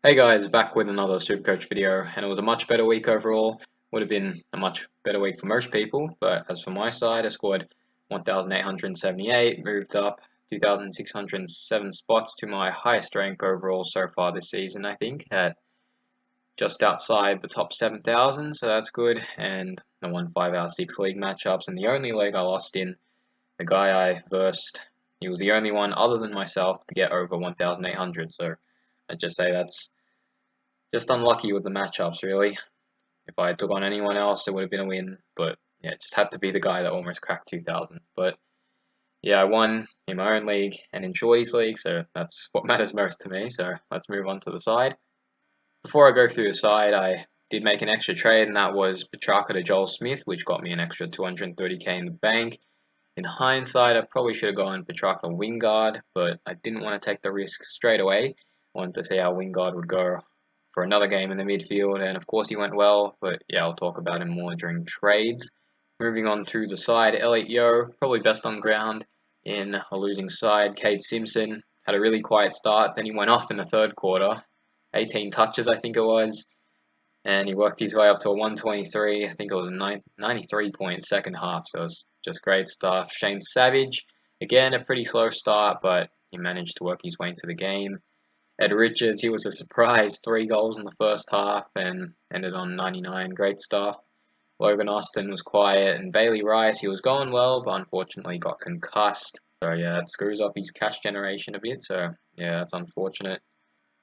Hey guys, back with another SuperCoach video, and it was a much better week overall. Would have been a much better week for most people, but as for my side, I scored 1,878, moved up 2,607 spots to my highest rank overall so far this season, I think, at just outside the top 7,000, so that's good, and I won 5 out of 6 league matchups, and the only leg I lost in, the guy I versed, he was the only one other than myself to get over 1,800, so I'd just say that's just unlucky with the matchups, really. If I took on anyone else, it would have been a win. But yeah, it just had to be the guy that almost cracked 2,000. But yeah, I won in my own league and in Shorty's league, so that's what matters most to me. So let's move on to the side. Before I go through the side, I did make an extra trade, and that was Petrarca to Joel Smith, which got me an extra 230k in the bank. In hindsight, I probably should have gone Petrarca Wingard, but I didn't want to take the risk straight away. I wanted to see how Wingard would go for another game in the midfield, and of course he went well, but yeah, I'll talk about him more during trades. Moving on to the side, Elliot Yeo, probably best on ground in a losing side. Cade Simpson had a really quiet start, then he went off in the third quarter, 18 touches I think it was, and he worked his way up to a 123. I think it was a 93 point second half, so it was just great stuff. Shane Savage, again a pretty slow start, but he managed to work his way into the game. Ed Richards, he was a surprise, 3 goals in the first half and ended on 99, great stuff. Logan Austin was quiet, and Bailey Rice, he was going well, but unfortunately got concussed. So yeah, it screws up his cash generation a bit, so yeah, that's unfortunate.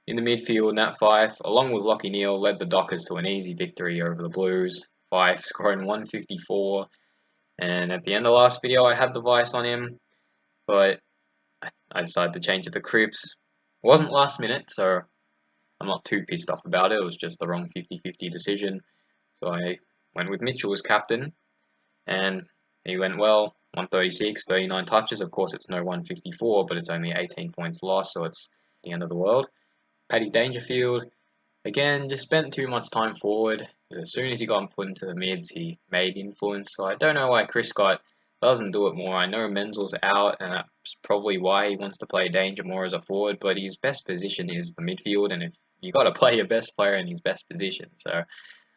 In the midfield, Nat Fyfe, along with Lachie Neale, led the Dockers to an easy victory over the Blues. Fyfe scoring 154, and at the end of the last video I had the vice on him, but I decided to change it to Cripps. It wasn't last minute, so I'm not too pissed off about it. It was just the wrong 50-50 decision. So I went with Mitchell as captain, and he went well. 136, 39 touches. Of course, it's no 154, but it's only 18 points lost, so it's the end of the world. Paddy Dangerfield, again, just spent too much time forward. As soon as he got put into the mids, he made influence. So I don't know why Chris Scott doesn't do it more. I know Menzel's out, and that's probably why he wants to play Danger more as a forward, but his best position is the midfield, and if you got to play your best player in his best position. So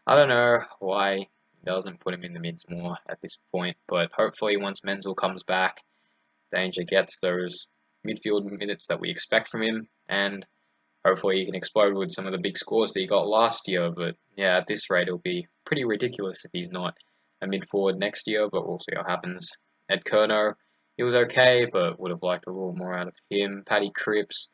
I don't know why he doesn't put him in the mids more at this point, but hopefully once Menzel comes back, Danger gets those midfield minutes that we expect from him, and hopefully he can explode with some of the big scores that he got last year. But yeah, at this rate, it'll be pretty ridiculous if he's not a mid-forward next year, but we'll see what happens. Ed Curnow, he was okay, but would have liked a little more out of him. Paddy Cripps,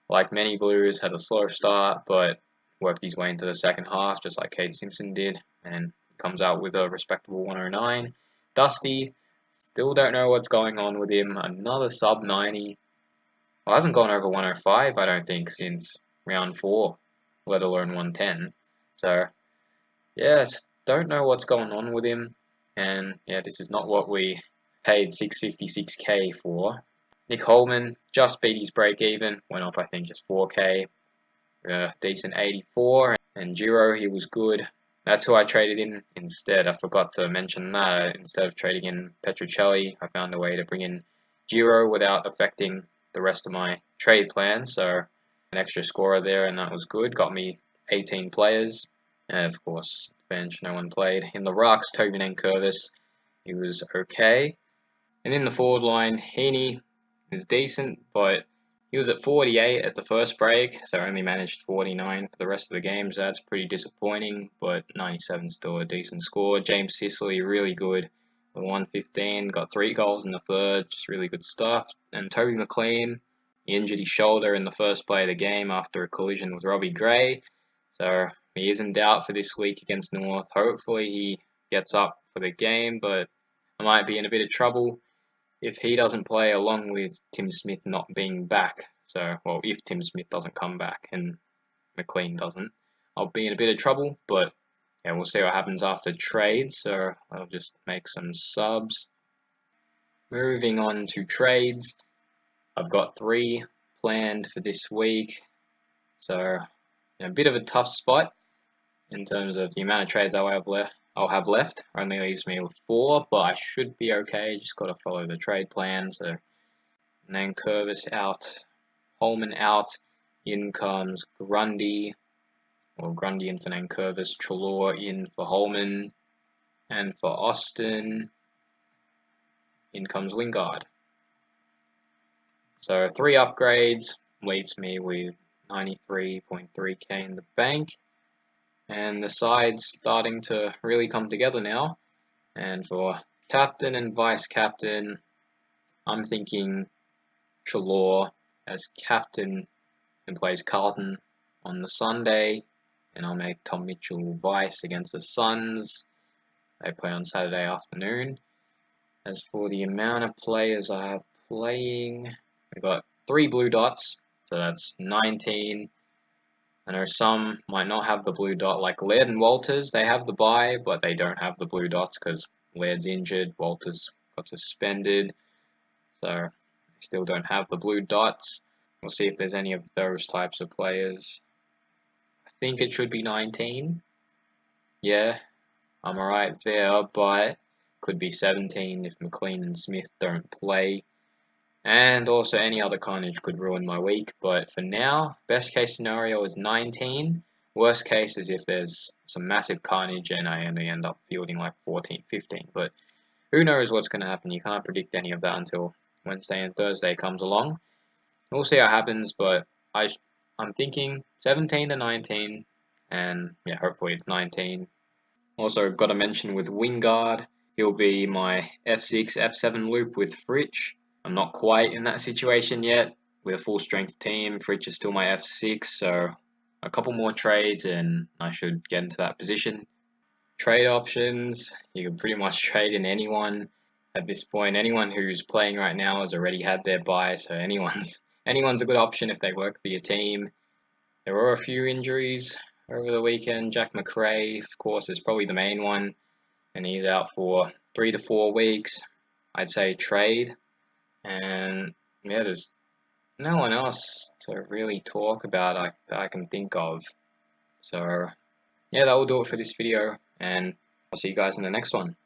like many Blues, had a slow start, but worked his way into the second half, just like Cade Simpson did, and comes out with a respectable 109. Dusty, still don't know what's going on with him. Another sub 90. Well, hasn't gone over 105, I don't think, since round 4, let alone 110. So, yes, don't know what's going on with him, and yeah, this is not what we paid 656k for. Nick Holman just beat his break even, went up I think just 4k, decent 84, and Giro, he was good. That's who I traded in instead. I forgot to mention that. Instead of trading in Petruccelli, I found a way to bring in Giro without affecting the rest of my trade plan, so an extra scorer there, and that was good. Got me 18 players, and of course, bench, no one played. In the Rucks, Toby Nankervis, he was okay. And in the forward line, Heaney is decent, but he was at 48 at the first break, so only managed 49 for the rest of the game, so that's pretty disappointing, but 97 is still a decent score. James Sicily, really good. 115, got 3 goals in the third, just really good stuff. And Toby McLean, he injured his shoulder in the first play of the game after a collision with Robbie Gray, so he is in doubt for this week against North. Hopefully he gets up for the game, but I might be in a bit of trouble if he doesn't play, along with Tim Smith not being back. So, well, if Tim Smith doesn't come back and McLean doesn't, I'll be in a bit of trouble, but yeah, we'll see what happens after trades, so I'll just make some subs. Moving on to trades, I've got 3 planned for this week, so a bit of a tough spot in terms of the amount of trades I'll have left. Only leaves me with 4, but I should be okay. Just got to follow the trade plan. So Nankervis out, Holman out, In comes Grundy, or Grundy in for Nankervis, Treloar in for Holman, and for Austin, in comes Wingard. So 3 upgrades leaves me with 93.3k in the bank, and the side's starting to really come together now. And for captain and vice captain, I'm thinking Treloar as captain and plays Carlton on the Sunday, and I'll make Tom Mitchell vice against the Suns. They play on Saturday afternoon. As for the amount of players I have playing, we've got 3 blue dots, so that's 19. I know some might not have the blue dot, like Laird and Walters. They have the bye, but they don't have the blue dots because Laird's injured, Walters got suspended, so they still don't have the blue dots. We'll see if there's any of those types of players. I think it should be 19. Yeah, I'm alright there, but could be 17 if McLean and Smith don't play. And also any other carnage could ruin my week, but for now, best case scenario is 19. Worst case is if there's some massive carnage and I only end up fielding like 14, 15. But who knows what's going to happen? You can't predict any of that until Wednesday and Thursday comes along. We'll see how it happens, but I'm thinking 17 to 19, and yeah, hopefully it's 19. Also, got to mention with Wingard, he'll be my F6, F7 loop with Fritsch. I'm not quite in that situation yet. With a full strength team, Fritsch is still my F6, so a couple more trades and I should get into that position. Trade options, you can pretty much trade in anyone at this point. Anyone who's playing right now has already had their bye, so anyone's a good option if they work for your team. There were a few injuries over the weekend. Jack McRae, of course, is probably the main one, and he's out for 3 to 4 weeks. I'd say trade. And yeah, there's no one else to really talk about that I can think of. So yeah, that will do it for this video, and I'll see you guys in the next one.